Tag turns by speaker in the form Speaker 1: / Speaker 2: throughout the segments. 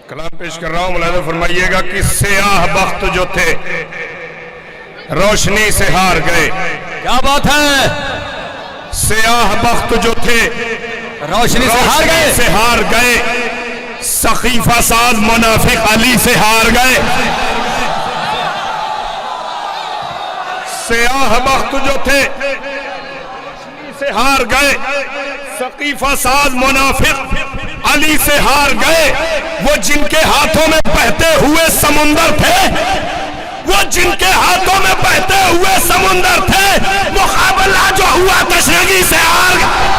Speaker 1: कलाम पेश कर रहा हूं, मुलाहिजा फरमाइएगा कि सियाह बख्त जो थे रोशनी से हार गए।
Speaker 2: क्या बात है।
Speaker 1: सियाह बख्त जो थे
Speaker 2: रोशनी से हार गए।
Speaker 1: सकीफा साज मुनाफिक अली से हार गए। सियाह बख्त जो थे रोशनी से हार गए, सकीफा साज मुनाफिक अली से हार गए। वो जिनके हाथों में बहते हुए समुंदर थे, वो जिनके हाथों में बहते हुए समुंदर थे, मुकाबला जो हुआ तशनगी से हार गए।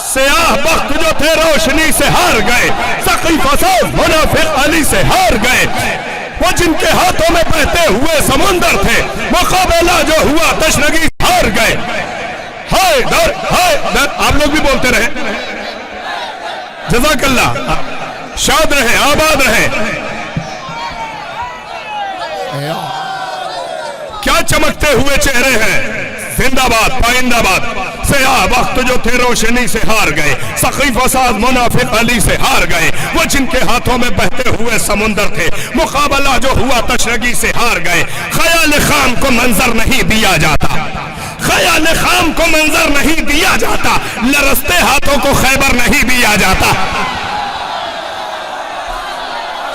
Speaker 1: सियाह बख्त जो थे रोशनी से हार गए, सकीफा साज मुनाफिक अली से हार गए। वो जिनके हाथों में बहते हुए समुंदर थे, मुकाबला जो हुआ तशनगी से हार गए। हाय दर, हाय दर। आप लोग भी बोलते रहे। जज़ाकल्लाह, शाद रहे, आबाद रहे। क्या चमकते हुए चेहरे हैं। जिंदाबाद, पाइंदाबाद। सियाह वक्त जो थे रोशनी से हार गए, सकीफा साज मुनाफिक अली से हार गए। वो जिनके हाथों में बहते हुए समुंदर थे, मुकाबला जो हुआ तशनगी से हार गए। ख्याल खाम को मंजर नहीं दिया जाता, ख्याल खाम को मंजर नहीं दिया जाता, लरसते हाथों को खैबर नहीं दिया जाता।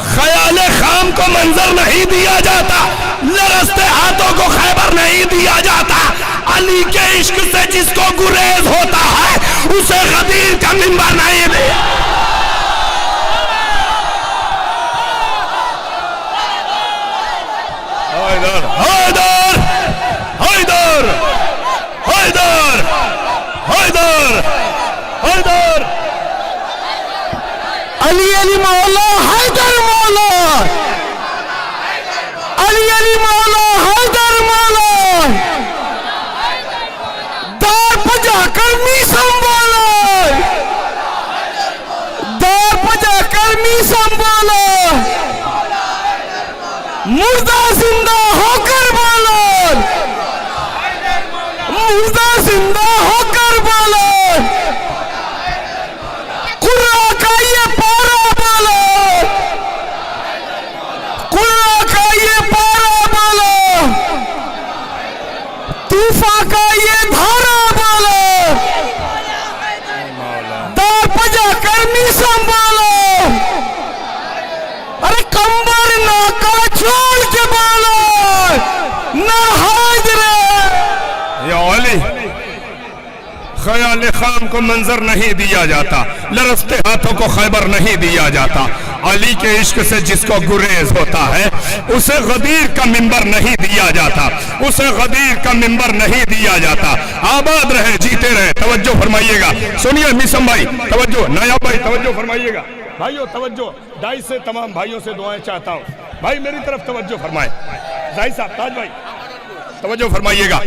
Speaker 1: ख्याल खाम को मंजर नहीं दिया जाता, लरसते हाथों को खैबर नहीं दिया जाता। अली के इश्क से जिसको गुरेज होता है, उसे गदीर का मिंबर नहीं दिया। हैदर, हैदर, हैदर, हैदर, हैदर, हैदर।
Speaker 2: अली अली मौला, हैदर मौला, अली अली मौला, हैदर मौला। दार पजाकर मी संभालो, दार पजाकर मी संभालो। मुर्दा जिंदा होकर बोलो, मुर्दा जिंदा होकर बोलो। कुर्रा का ये पारा बोलो, कुर्रा का ये पारा बोलो। तूफा का ये धारा बोलो, दार पजा कर्मी संभालो। अरे कंबर नाका छोड़ के बोलो, ना हाजरे।
Speaker 1: या अली, ख्याल खाम को मंजर नहीं दिया जाता, लरसते हाथों को खैबर नहीं दिया जाता। अली के इश्क से जिसको गुरेज होता है, उसे गदीर का मिंबर नहीं दिया जाता, उसे गदीर का मिंबर नहीं दिया जाता। आबाद रहे, जीते रहे। तवज्जो फरमाइएगा। सुनिए मिसम भाई, तवज्जो। नायाब भाई तवज्जो फरमाइएगा। भाइयों तवज्जो, दाई से तमाम भाइयों से दुआएं चाहता हूँ। भाई मेरी तरफ तवज्जो फरमाए। दाई साहब, ताज भाई तवज्जो फरमाइएगा।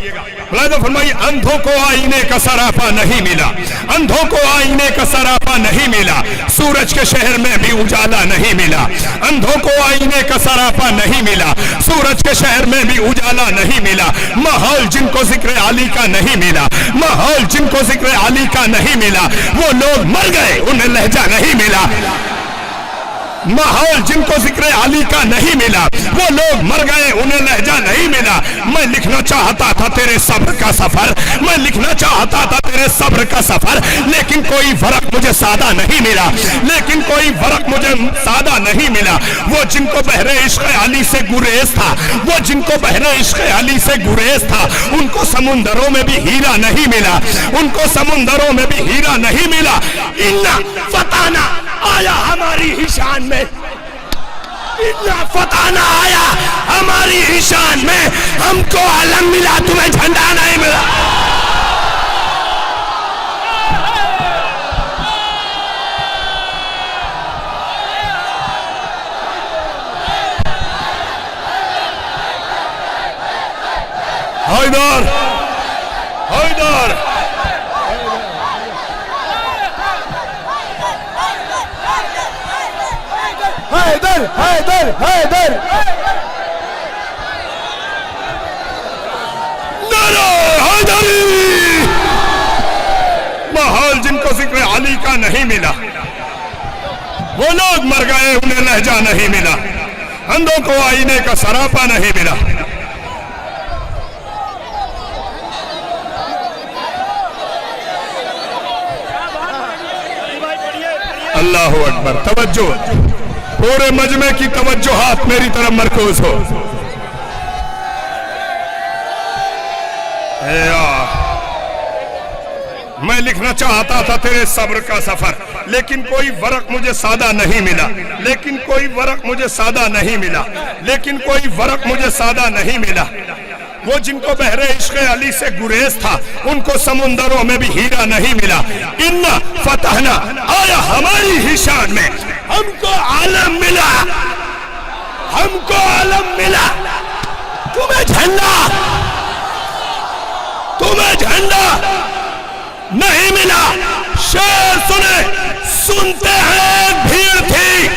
Speaker 1: मुलाहिजा फरमाइए। अंधों को आईने का सरापा नहीं मिला, अंधों को आईने का सरापा नहीं मिला, सूरज के शहर में भी उजाला नहीं मिला। अंधों को आईने का सरापा नहीं मिला, सूरज के शहर में भी उजाला नहीं मिला। माहौल जिनको जिक्र अली का नहीं मिला, माहौल जिनको जिक्र अली का नहीं मिला, वो लोग मर गए, उन्हें लहजा नहीं मिला। माहौल जिनको जिक्र अली का नहीं मिला, वो लोग मर गए, उन्हें लहजा नहीं मिला। मैं लिखना चाहता था तेरे सब्र का सफर, मैं लिखना चाहता था तेरे सब्र का सफर, लेकिन कोई फर्क मुझे सादा नहीं मिला, लेकिन कोई फर्क मुझे सादा नहीं मिला। वो जिनको बहरे इश्क अली से गुरेज था, वो जिनको बहरे इश्क अली से गुरेज था, उनको समुंदरों में भी हीरा नहीं मिला, उनको समुंदरों में भी हीरा नहीं मिला। इन्ना फताना आया हमारी ही शान में, इतना फताना आया हमारी ही शान में। हमको आलम मिला, तुम्हें झंडा नहीं मिला। हैदर, हैदर,
Speaker 2: हैदर, हैदर, हैदर।
Speaker 1: नारा हैदरी। माहौल जिन जिनको जिक्र अली का नहीं मिला, वो लोग मर गए, उन्हें लहजा नहीं मिला। अंधों को आईने का सरापा नहीं मिला। अल्लाह अकबर। तवज्जो, पूरे मजमे की तवज्जो हाथ मेरी तरफ मरकूज हो। मैं लिखना चाहता था तेरे सब्र का सफर, लेकिन कोई वरक मुझे सादा नहीं मिला, लेकिन कोई वरक मुझे सादा नहीं मिला, लेकिन कोई वरक मुझे सादा नहीं मिला। वो जिनको बहरे इश्क़ अली से गुरेज था, उनको समुंदरों में भी हीरा नहीं मिला। इन्ना फतहना आया हमारी ही शान में, हमको आलम मिला, हमको आलम मिला। तुम्हें झंडा, तुम्हें झंडा नहीं मिला। शेर सुने, सुनते हैं भीड़ थी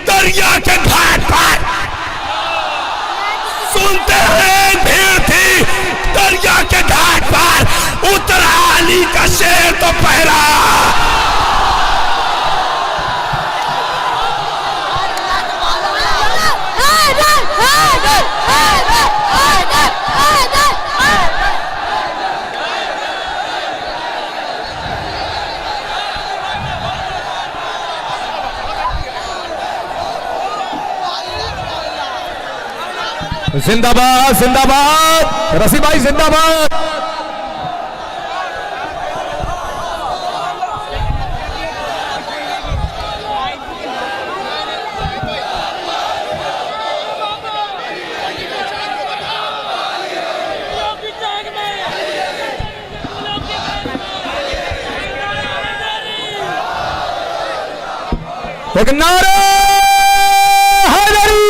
Speaker 1: दरिया के घाट पर, सुनते हैं भीड़ थी दरिया के घाट पर, उतरा अली का शेर तो पहरा।
Speaker 2: जिंदाबाद जिंदाबाद, रसी भाई जिंदाबाद। एक नारा हैदरी।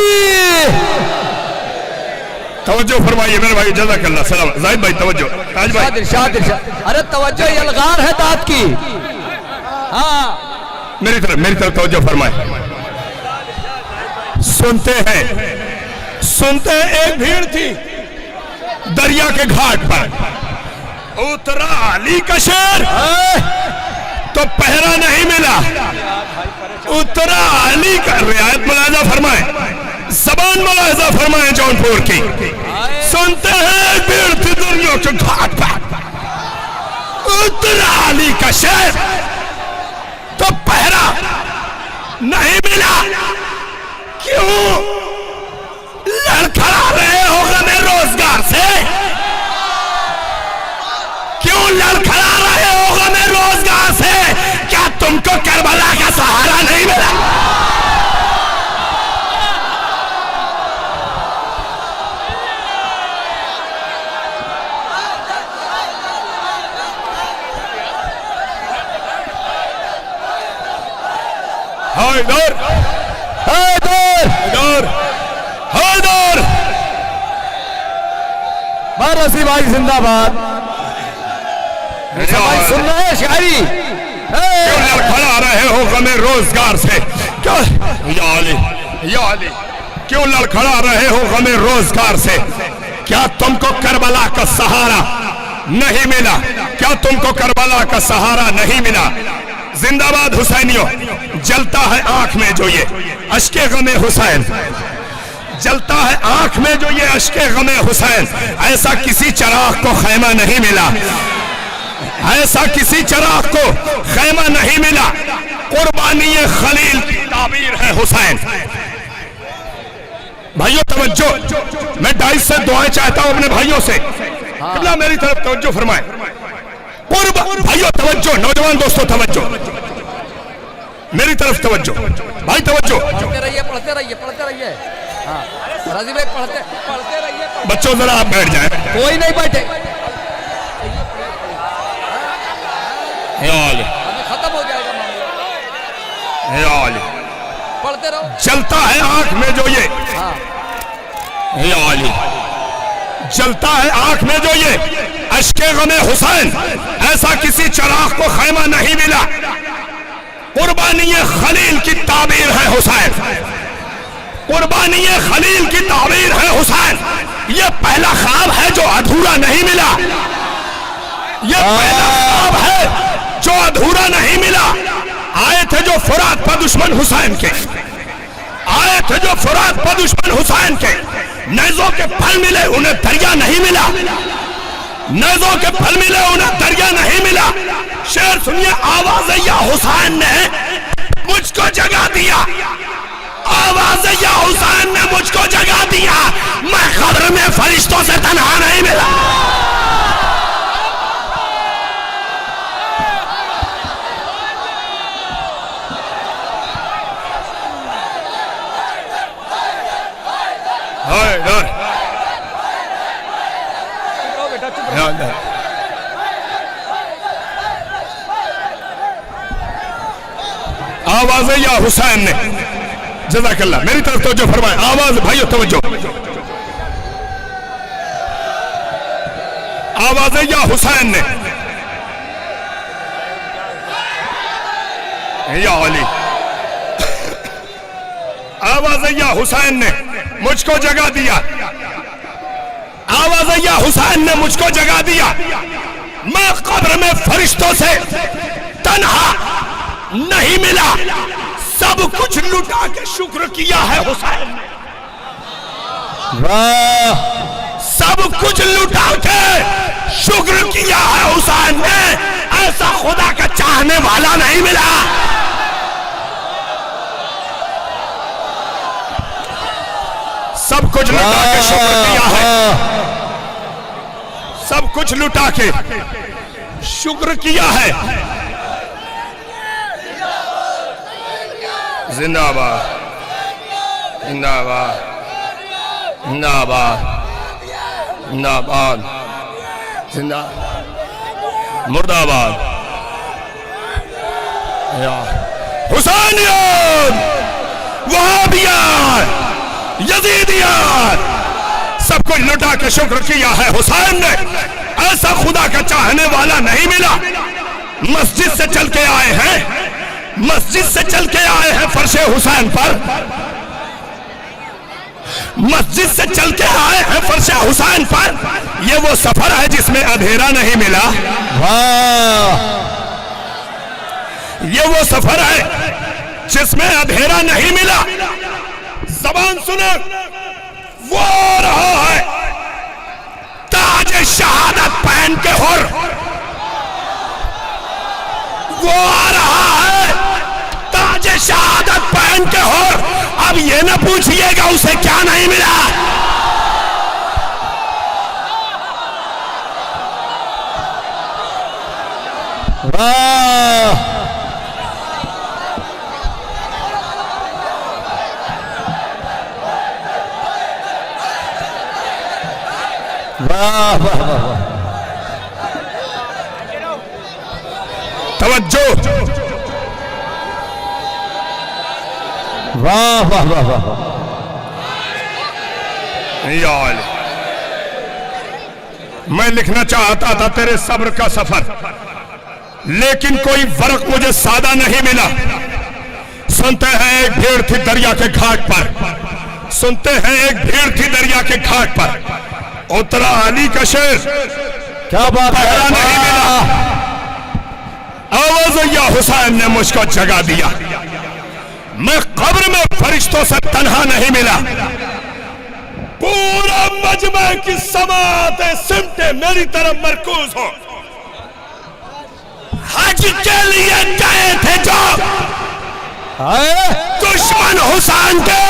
Speaker 1: तवज्जो फरमाइए मेरे भाई, जज़ाकल्लाह। सलाम जाहिद भाई, तवज्जो। ताज भाई,
Speaker 2: इरशाद इरशाद। अरे तवज्जो, यलगार है दांत की। हाँ,
Speaker 1: मेरी तरफ तवज्जो फरमाए। सुनते हैं, सुनते हैं एक भीड़ थी दरिया के घाट पर, उतरा अली का शेर तो पहरा नहीं मिला। उतरा अली का, रियायत मुलाजा फरमाए, जबान मुलाजा फरमाए जौनपुर की। सुनते हैं भीड़ थी दरिया के घाट पर, उतरा अली का शेर तो पहरा नहीं मिला। क्यों लड़खड़ा रहे हो गमे रोजगार से? क्यों लड़खड़ा रहे हो गमे रोजगार से? क्या तुमको करबला का सहारा नहीं मिला? हैदर,
Speaker 2: हैदर,
Speaker 1: हैदर, हैदर।
Speaker 2: रसी भाई जिंदाबाद। भाई सुन रहे हैं शायरी?
Speaker 1: क्यों लड़खड़ा रहे हो गमे रोजगार से? क्या या अली, या अली, क्यों लड़खड़ा रहे हो गमे रोजगार से? क्या तुमको करबला का सहारा नहीं मिला? क्या तुमको करबला का सहारा नहीं मिला? जिंदाबाद हुसैनियों। जलता है आंख में जो ये अश्के गमे हुसैन, जलता है आंख में जो ये अश्के गमे हुसैन। ऐसा किसी चिराग को खैमा नहीं मिला, ऐसा किसी चिराग को खैमा नहीं मिला। कुर्बानी खलील की ताबीर है हुसैन। भाइयों तवज्जो, मैं डाइस से दुआएं चाहता हूं अपने भाइयों से। किबला मेरी तरफ तवज्जो फरमाए। भाइयों तवज्जो, नौजवान दोस्तों तवज्जो, मेरी तरफ तवज्जो। भाई तवज्जो,
Speaker 2: पढ़ते रहिए पढ़ते रहिए पढ़ते रहिए। हाँ, राजी भाई पढ़ते पढ़ते रहिए।
Speaker 1: बच्चों जरा आप बैठ जाएं।
Speaker 2: कोई नहीं बैठे, खत्म हो जाएगा मामला। पढ़ते रहो।
Speaker 1: जलता है आंख में जो ये, जलता है आंख में जो ये अश्के गमे हुसैन। ऐसा किसी चिराग को खैमा नहीं मिला। कुर्बानी खलील की ताबीर है हुसैन, कुर्बानी खलील की ताबीर है हुसैन। ये पहला ख्वाब है जो अधूरा नहीं मिला, ये पहला ख्वाब है जो अधूरा नहीं मिला। आए थे जो फुरात पर दुश्मन हुसैन के, आए थे जो फुरात पर दुश्मन हुसैन के, नेज़ों के फल मिले उन्हें दरिया नहीं मिला, नेज़ों के फल मिले उन्हें दरिया नहीं मिला। शेर सुनिए, आवाज़ या हुसैन ने मुझको जगा दिया, आवाज़ या हुसैन ने मुझको जगा दिया, मैं कब्र में फरिश्तों से तन्हा नहीं मिला। आवाज़ या हुसैन ने, जज़ाकल्लाह, मेरी तरफ तवज्जो फरमाए, आवाज भाइयों तवज्जो, आवाज़ या हुसैन ने, या अली, आवाज़ या हुसैन ने मुझको जगा दिया, आवाज़ या हुसैन ने मुझको जगा दिया, मैं कब्र में फरिश्तों से तन्हा नहीं मिला, सब कुछ लुटा के शुक्र किया है हुसैन ने, सब कुछ लुटा के शुक्र किया है हुसैन ने, ऐसा खुदा का चाहने वाला नहीं मिला। सब कुछ लुटा के शुक्र किया है, सब कुछ लुटा के शुक्र किया है। जिंदाबाद, जिंदाबाद, जिंदाबाद, जिंदाबाद, जिंदा, मुर्दाबाद, हुसैनियत, वहाबियत, यजीदियत, सब कुछ लुटा के शुक्र किया है हुसैन ने, ऐसा खुदा का चाहने वाला नहीं मिला। मस्जिद से चल के आए हैं, मस्जिद से चल के आए हैं फर्शे हुसैन पर, मस्जिद से चल के आए हैं फर्शे हुसैन पर। ये वो सफर है जिसमें अंधेरा नहीं मिला, ये वो सफर है जिसमें अंधेरा नहीं मिला। ज़बान सुनो, वो रहा है ताज शहादत पहन के हुर, वो आ रहा है ताज शहादत पहन के हुर। अब ये ना पूछिएगा उसे क्या नहीं मिला, वाह वाह वाह वाह, तवज्जो, वाह वाह वाह वाह, यार मैं लिखना चाहता था तेरे सब्र का सफर, लेकिन कोई फर्क मुझे सादा नहीं मिला। सुनते हैं एक भीड़ थी दरिया के घाट पर, सुनते हैं एक भीड़ थी दरिया के घाट पर, उतरा अली का शेर, क्या बात है, नहीं मिला। आवाज़ या हुसैन ने मुझको जगा दिया, मैं कब्र में फरिश्तों से तन्हा नहीं मिला। पूरा मजमा की समाते सिमटे मेरी तरफ मरकूज हो। हज के लिए गए थे जो दुश्मन हुसैन के,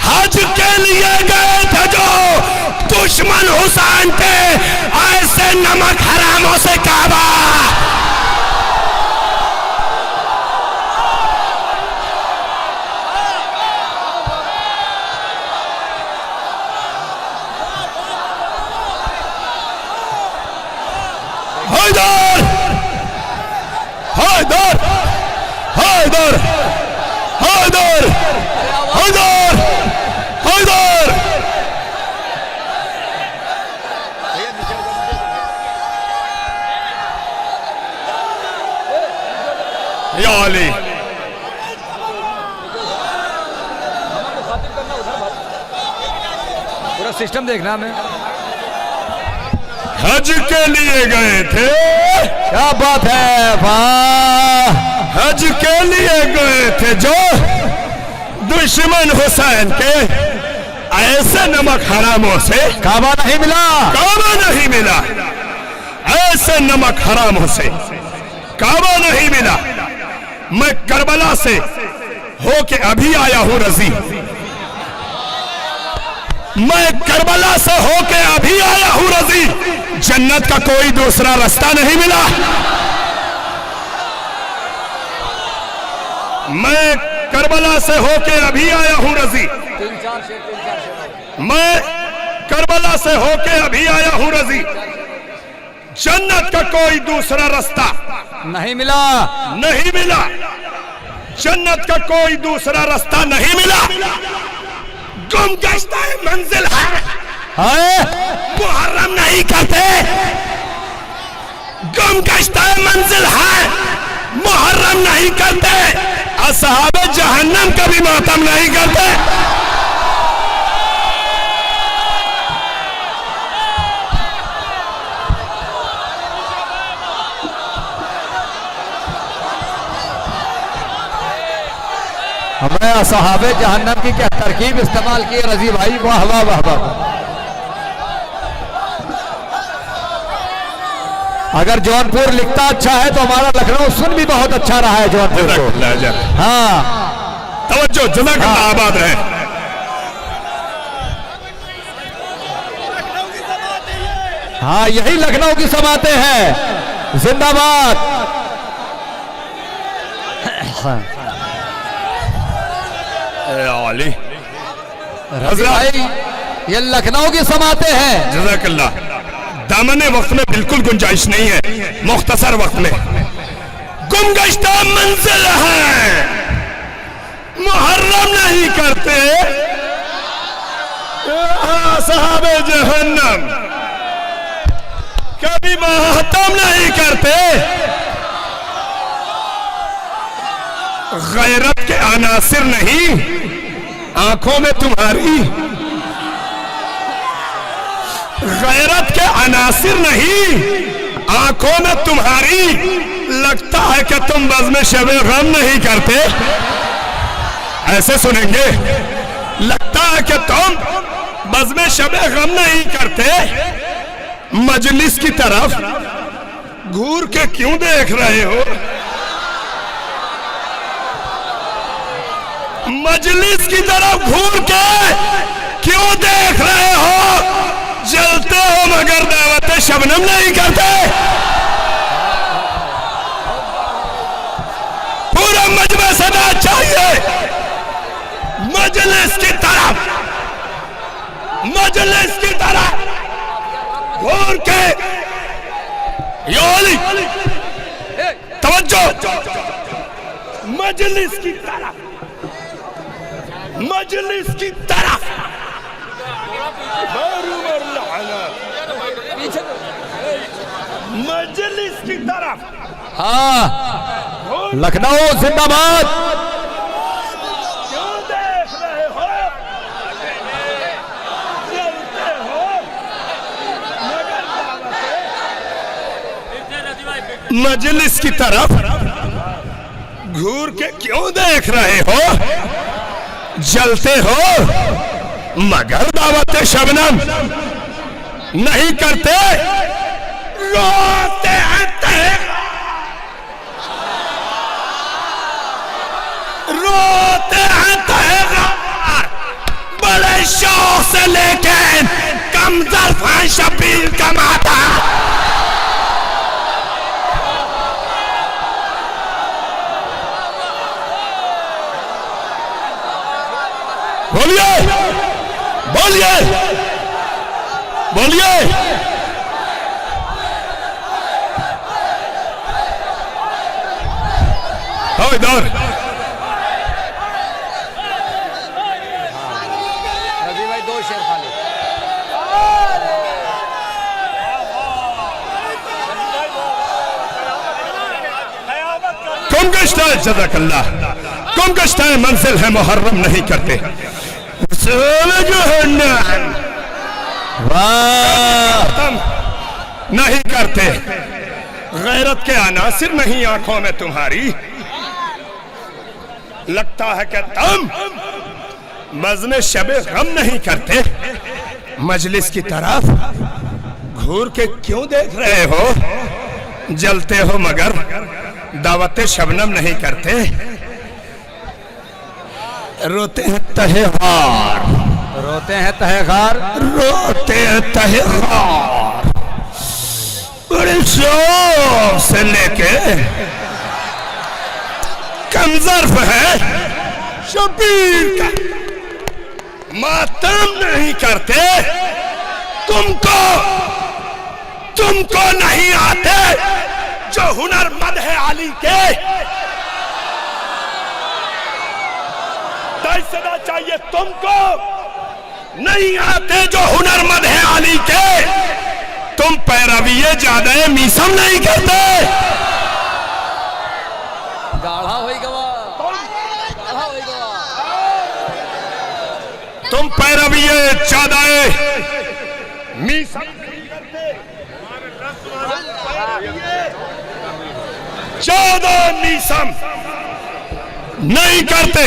Speaker 1: हज के लिए गए थे जो दुश्मन हुसैन थे, ऐसे नमक हरामों से काबा। हैदर, हैदर, हैदर, हैदर, हैदर, हैदर, या अली,
Speaker 2: पूरा सिस्टम देखना हमें।
Speaker 1: हज के लिए गए थे।
Speaker 3: क्या बात है, वाह।
Speaker 1: हज के लिए गए थे जो दुश्मन हुसैन के, ऐसे नमक हरामों से
Speaker 3: काबा नहीं मिला,
Speaker 1: काबा नहीं मिला। ऐसे नमक हरामों से काबा नहीं मिला। मैं करबला से होके अभी आया हूं रजी, मैं करबला से होके अभी आया हूं रजी। जन्नत का कोई दूसरा रास्ता नहीं मिला। मैं करबला से होके अभी आया हूं रजी,
Speaker 2: 3-4 शेर।
Speaker 1: मैं करबला से होके अभी आया हूं रजी। जन्नत का कोई दूसरा रास्ता
Speaker 2: नहीं मिला,
Speaker 1: नहीं मिला। जन्नत का कोई दूसरा रास्ता नहीं मिला। गुमगश्ता मंजिल है, मुहर्रम नहीं करते। गुमगश्ता मंजिल है, मुहर्रम नहीं करते। असहाबे जहन्नम का भी मातम नहीं करते।
Speaker 3: हमें सहाबे जहन्नम की क्या तरकीब इस्तेमाल की है रजी भाई, वाह वाह वाह वाह। अगर जौनपुर लिखता अच्छा है तो हमारा लखनऊ सुन भी बहुत अच्छा रहा है जौनपुर को। हाँ,
Speaker 1: तवज्जो, जज़ाकल्लाह, आबाद रहे।
Speaker 3: हाँ, यही लखनऊ की समातें हैं, जिंदाबाद।
Speaker 1: अली
Speaker 3: भाई, ये लखनऊ की समातें हैं।
Speaker 1: जज़ाकल्लाह। दामने वक्त में बिल्कुल गुंजाइश नहीं है, मुख्तसर वक्त में। गुमगश्ता मंजिल है, मुहर्रम नहीं करते। साहबे जहन्नम कभी मातम नहीं करते। गैरत के अनासिर नहीं आंखों में तुम्हारी, गैरत के अनासिर नहीं आंखों में तुम्हारी। लगता है कि तुम बज़्म शबे गम नहीं करते। ऐसे सुनेंगे, लगता है कि तुम बज़्म शबे गम नहीं करते। मजलिस की तरफ घूर के क्यों देख रहे हो? मजलिस की तरफ घूर के क्यों देख रहे हो? जलते हो मगर दावत शबनम नहीं करते। पूरा मजमा सदा चाहिए मजलिस की तरफ, मजलिस की तरफ घूर के। योली तवज्जो, मजलिस की तरफ, मजलिस की तरफ। मजलिस की तरफ।
Speaker 3: हाँ, लखनऊ जिंदाबाद।
Speaker 1: क्यों देख रहे हो? जलते हो मगर मजलिस की तरफ घूर के क्यों देख रहे हो? जलते हो मगर दावत शबनम नहीं करते। रोते हैं तहेगा, रोते हैं तहेगा बड़े शौक से, लेकिन कमजोर फैन शबीर कमाता। बोलिए बोलिए बोलिए। इधर
Speaker 2: रजी भाई 2 शेर खाली।
Speaker 1: गुमगश्ता है, जज़ाकल्लाह। गुमगश्ता है मंजिल है, मुहर्रम नहीं करते।
Speaker 3: वाह,
Speaker 1: नहीं करते। गैरत के अनासिर नहीं आंखों में तुम्हारी। लगता है कि तुम मज़ने शबे गम नहीं करते। मजलिस की तरफ घूर के क्यों देख रहे हो? जलते हो मगर दावते शबनम नहीं करते। रोते हैं तहेहार,
Speaker 3: रोते हैं तहेगार,
Speaker 1: रोते हैं तहेहार, बड़े शौक से लेके कमजर्फ है शबीर का। मातम नहीं करते। तुमको नहीं आते जो हुनर मद है अली के। सदा चाहिए तुमको। नहीं आते जो हुनर मद है अली के। तुम पैरवीए ज्यादा मीसम नहीं करते।
Speaker 2: गाढ़ा होई गवा, गाढ़ा होई गवा।
Speaker 1: तुम पैरवीए ज्यादा मीसम नहीं करते। ज्यादा मीसम नहीं करते।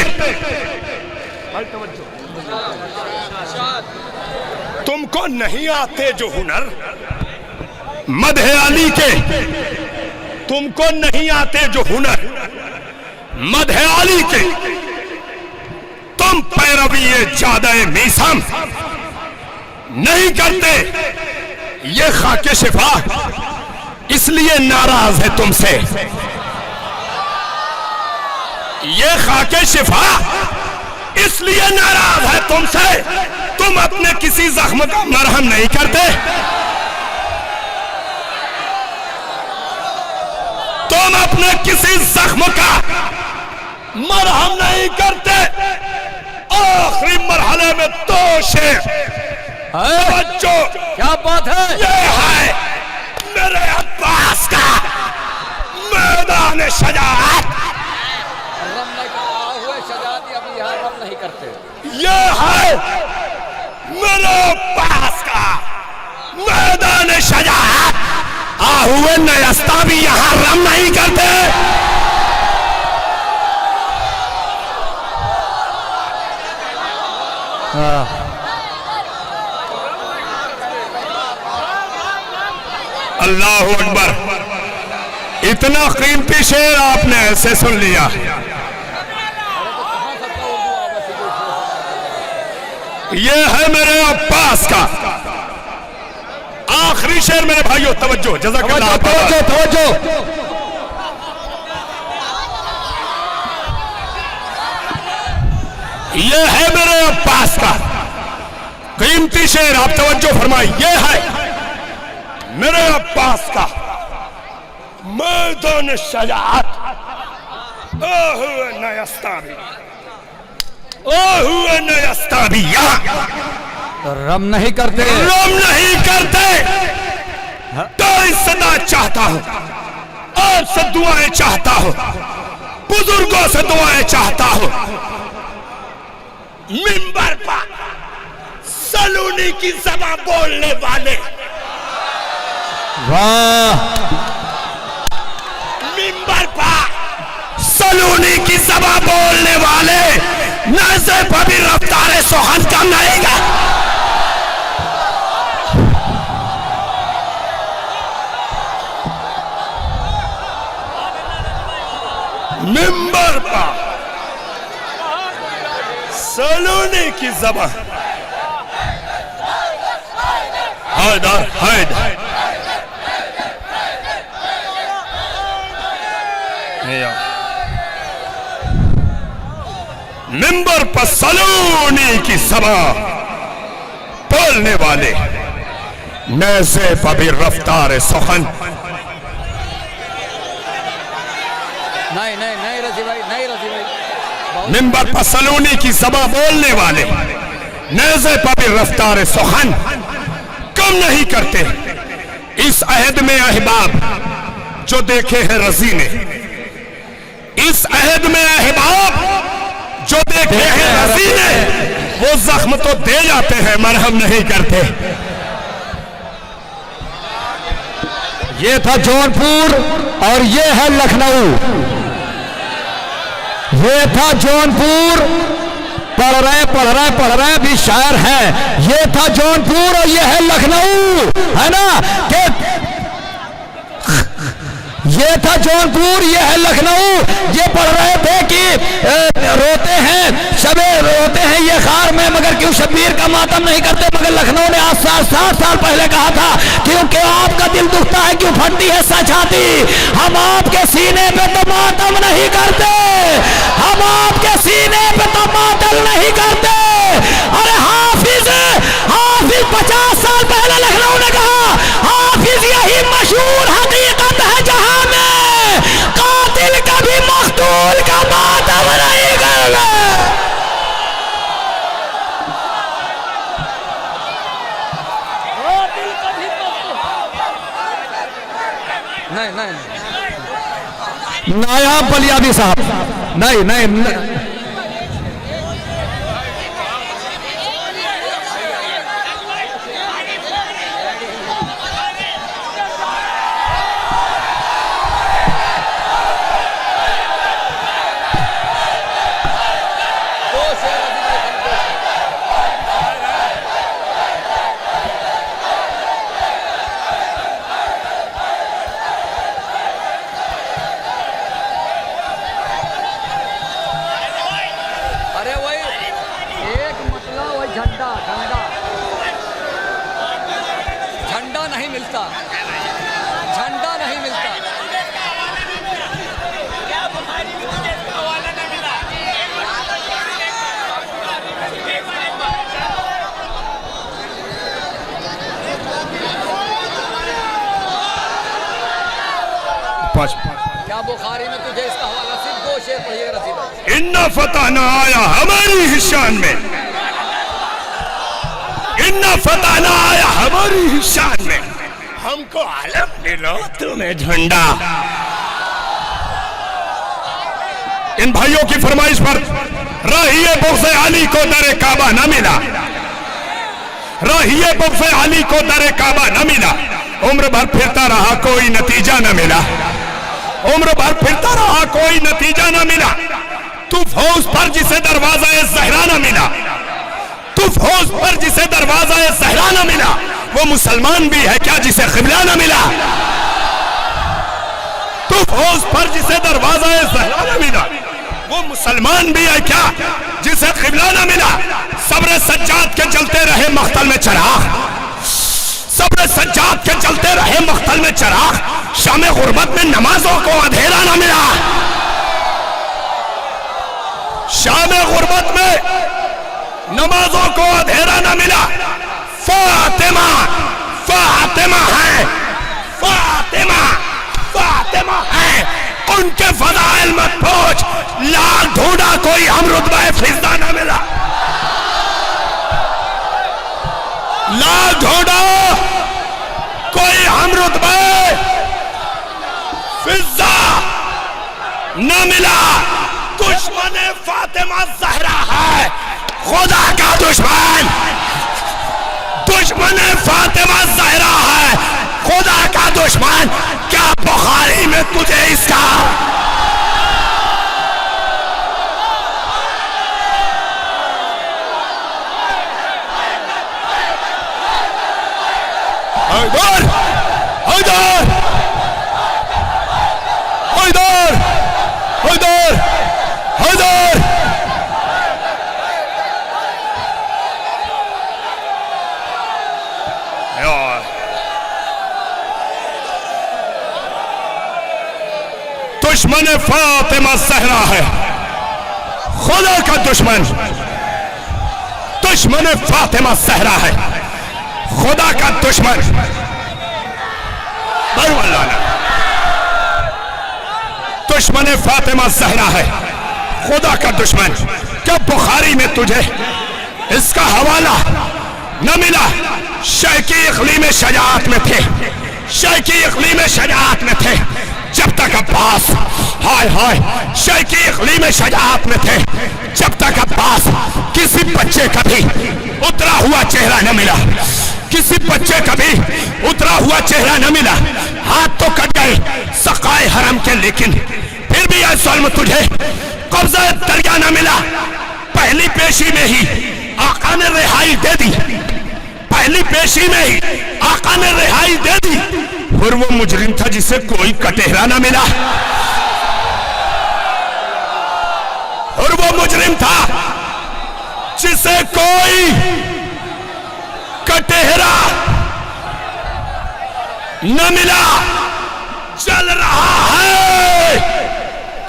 Speaker 1: तुमको नहीं आते जो हुनर मद है अली के। तुमको नहीं आते जो हुनर मद है अली के। तुम पैरवीए ज्यादा मीसम नहीं करते। ये खाके शिफा इसलिए नाराज है तुमसे। ये खाके शिफा इसलिए नाराज है तुमसे। तुम अपने किसी जख्म का मरहम नहीं करते। तुम अपने किसी जख्म का मरहम नहीं करते। आखिरी मरहले में तो शेर बच्चों,
Speaker 3: क्या बात है?
Speaker 1: ये है मेरे अब्बास का मैदान शजाअत।
Speaker 2: रम नहीं कहा हुए शजाती अभी यहाँ रम नहीं करते।
Speaker 1: ये है मेरे अब्बास का मैदान शजाअत। हुए नयस्ता भी यहाँ रम नहीं करते। अल्लाह अकबर। इतना कीमती शेर आपने ऐसे सुन लिया। ये है मेरे अब्बास का आखिरी शेर। मेरे भाइयों तवज्जो, जज़ाकल्लाह।
Speaker 3: तवज्जो तवज्जो।
Speaker 1: ये है मेरे अब्बास का कीमती शेर। आप तवज्जो फरमाइए। ये है मेरे अब्बास का मैदान शजाअत।
Speaker 3: रम नहीं करते।
Speaker 1: रम नहीं करते। तो सदा चाहता हूं, आपसे दुआएं चाहता हूं, बुजुर्गों से दुआएं चाहता हूं। मिंबर पर सलूनी की ज़बान बोलने वाले,
Speaker 3: वाह,
Speaker 1: मिंबर पर सलूनी की ज़बान बोलने वाले नज़े पर भी रफ्तार सोहन कम नहीं गा। मिंबर पर सलूनी की ज़बान। हैदर हैदर मिंबर पर सलूनी की ज़बान बोलने वाले नज़े पर भी रफ्तार सोहन।
Speaker 2: नहीं रजी भाई, नहीं रजी भाई।
Speaker 1: मिंबर पर सलूनी की ज़बान बोलने वाले नज़े पर भी रफ्तार सोहन कम नहीं करते। इस अहद में अहबाब जो देखे हैं रजी ने, इस अहद में अहबाब जो देखे हैं रजी ने, वो जख्म तो दे जाते हैं, मरहम नहीं करते।
Speaker 3: ये था जौनपुर और ये है लखनऊ। ये था जौनपुर, पढ़ रहे भी शायर हैं। ये था जौनपुर और ये है लखनऊ, है ना कि ये था जौनपुर, ये है लखनऊ। ये पढ़ रहे थे कि रोते हैं शबे रोते हैं ये खार में, मगर क्यों शब्बीर का मातम नहीं करते। मगर लखनऊ ने आज 60 साल पहले कहा था क्योंकि आपका दिल दुखता है, क्यों फटती है छाती। हम आपके सीने पे तो मातम नहीं करते, हम आपके सीने पे तो मातम नहीं करते। अरे हाफिज 50 साल पहले लखनऊ ने कहा, हाफिज यही मशहूर हकीकत है जहां में कातिल कभी मकतूल का मातम नहीं करना।
Speaker 2: नहीं
Speaker 3: नायाब बलियादी साहब, नहीं।
Speaker 2: अरे वही एक मतलब वही झंडा नहीं मिलता, झंडा नहीं मिलता। क्या बुखारी में तुझे इसका हवाला सिर्फ 2 शेर पढ़िएगा रसीद भाई।
Speaker 1: इन्ना फतह न आया हमारी ही शान में, इन्ना फतह न आया हमारी ही शान में, हमको आलम मिलो तुम्हें झंडा। इन भाइयों की फरमाइश पर राहिए बुग़्ज़े अली को दरे काबा न मिला, राहिए बुग़्ज़े अली को दरे काबा न मिला। उम्र भर फिरता रहा कोई नतीजा न मिला, उम्र भर फिरता रहा कोई नतीजा न मिला। तू फौज पर जिसे दरवाजा ज़हरा न मिला, तू फौज पर जिसे दरवाजा ज़हरा न मिला, वो मुसलमान भी है क्या जिसे क़िबला न मिला। तू फौज पर जिसे दरवाजा ज़हरा न मिला, वो मुसलमान भी है क्या जिसे क़िबला न मिला। सब्र सज्जाद के चलते रहे मख्तल में चिराग, सब्र सज्जाद के चलते रहे मख्तल में चिराग। शामे गुर्बत में नमाजों को अंधेरा न मिला, शामे गुर्बत में नमाजों को अंधेरा न मिला। फातिमा फातिमा है, फातिमा फातिमा है, उनके फज़ाइल मत पूछ। लाख ढूंढा कोई हम रुतबा फिज़्ज़ा न मिला, लाख ढूंढा कोई हम रुतबा फिज़्ज़ा न मिला। दुश्मन फातिमा ज़हरा है, खुदा का दुश्मन, दुश्मन फातिमा ज़हरा है, खुदा का दुश्मन। क्या बुखारी में तुझे इसका हैदर हैदर हैदर हैदर हैदर दुश्मन फातिमा ज़हरा है, खुदा का दुश्मन। दुश्मन फातिमा ज़हरा है, खुदा का दुश्मन। दुश्मन फातिमा ज़हरा है, खुदा का दुश्मन। क्या बुखारी में तुझे इसका हवाला न मिला। शैकी इक़लीम शजाअत में थे, शैकी इक़लीम शजाअत में थे। जब तक अब्बास हाय हाय शेखी इक़लीम शजाअत में थे, जब तक अब्बास किसी बच्चे का भी उतरा हुआ चेहरा न मिला, किसी बच्चे का भी उतरा हुआ चेहरा न मिला। हाथ तो कट गए सकाए हरम के, लेकिन फिर भी सुल्म तुझे कब्ज़ा दरिया न मिला। पहली पेशी में ही आका ने रिहाई दे दी, पहली पेशी में ही आका ने रिहाई दे दी। फिर वो मुजरिम था जिसे कोई कटेहरा ना मिला, और वो मुजरिम था जिसे कोई कटेहरा न मिला। चल रहा है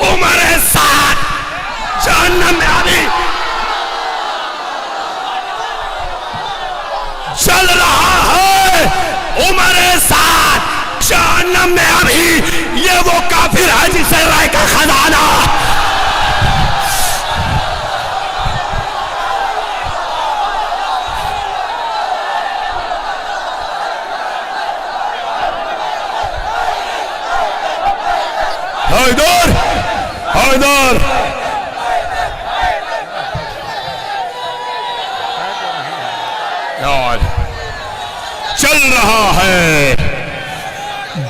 Speaker 1: उम्र साथ जहन्नम में अभी, चल रहा है उम्र साथ जहन्नम में अभी। ये वो काफिर है जिसे राय का खजाना हैदर हैदर चल रहा है,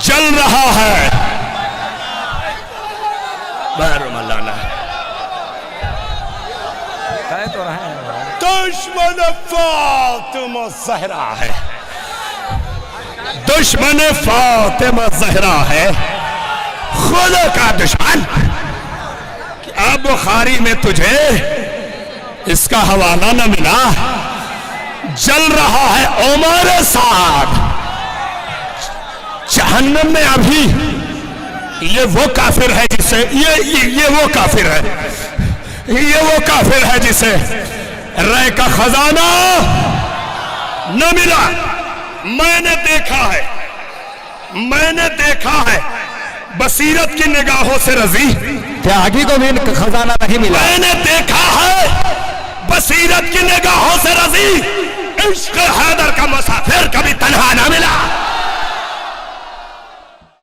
Speaker 1: जल रहा है मौलाना।
Speaker 2: कह तो रहे हैं
Speaker 1: दुश्मन फातिमा ज़हरा है, दुश्मन फातिमा ज़हरा है, खुदा का दुश्मन। अब बुखारी में तुझे इसका हवाला न मिला। जल रहा है उमर साद जहन्नम में अभी। ये वो काफिर है जिसे ये वो काफिर है, ये वो काफिर है जिसे राय का खजाना न मिला। मैंने देखा है, मैंने देखा है बसीरत की निगाहों से रजी,
Speaker 3: त्यागी को भी खजाना नहीं मिला।
Speaker 1: मैंने देखा है बसीरत की निगाहों से रजी इश्क हैदर का मसा